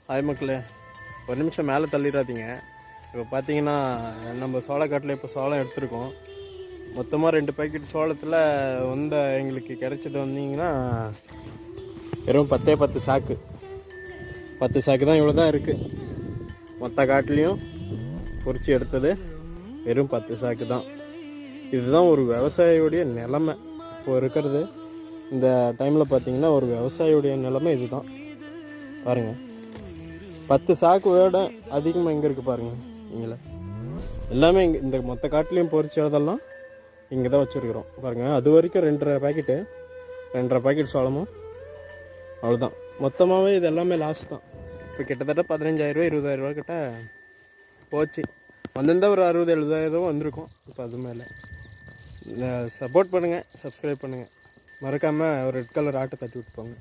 Hi மக்களே, ஒரு நிமிஷம் மேலே தள்ளிடாதீங்க. இப்போ பார்த்தீங்கன்னா நம்ம சோளக்காட்டில் இப்போ சோளம் எடுத்துருக்கோம். மொத்தமாக 2 பாக்கெட் சோளத்தில் எங்களுக்கு கிடைச்சது வந்தீங்கன்னா வெறும் 10 சாக்கு. 10 சாக்கு தான், இவ்வளோ தான் இருக்குது. மொத்த காட்டிலையும் பொறிச்சு எடுத்தது வெறும் 10 சாக்கு தான். இதுதான் ஒரு விவசாயியுடைய நிலைமை இப்போ இருக்கிறது. இந்த டைமில் பார்த்தீங்கன்னா ஒரு விவசாயியுடைய நிலைமை இதுதான். பாருங்கள், 10 சாக்கு விட அதிகமாக எங்கே இருக்குது பாருங்கள். நீங்களே எல்லாமே இங்கே இந்த மொத்த காட்டிலையும் பொறிச்சதெல்லாம் இங்கே தான் வச்சுருக்குறோம் பாருங்கள். அது வரைக்கும் 2.5 பாக்கெட் சோளமும் அவ்வளோதான். மொத்தமாகவே இது எல்லாமே லாஸ் தான். இப்போ கிட்டத்தட்ட 15,000 20,000 கிட்ட போச்சு. வந்திருந்தால் ஒரு 60,000 வந்திருக்கும். இப்போ அது மேலே சப்போர்ட் பண்ணுங்கள், சப்ஸ்கிரைப் பண்ணுங்கள், மறக்காமல் ஒரு ரெட் கலர் ஆட்டை தட்டி விட்டு போங்க.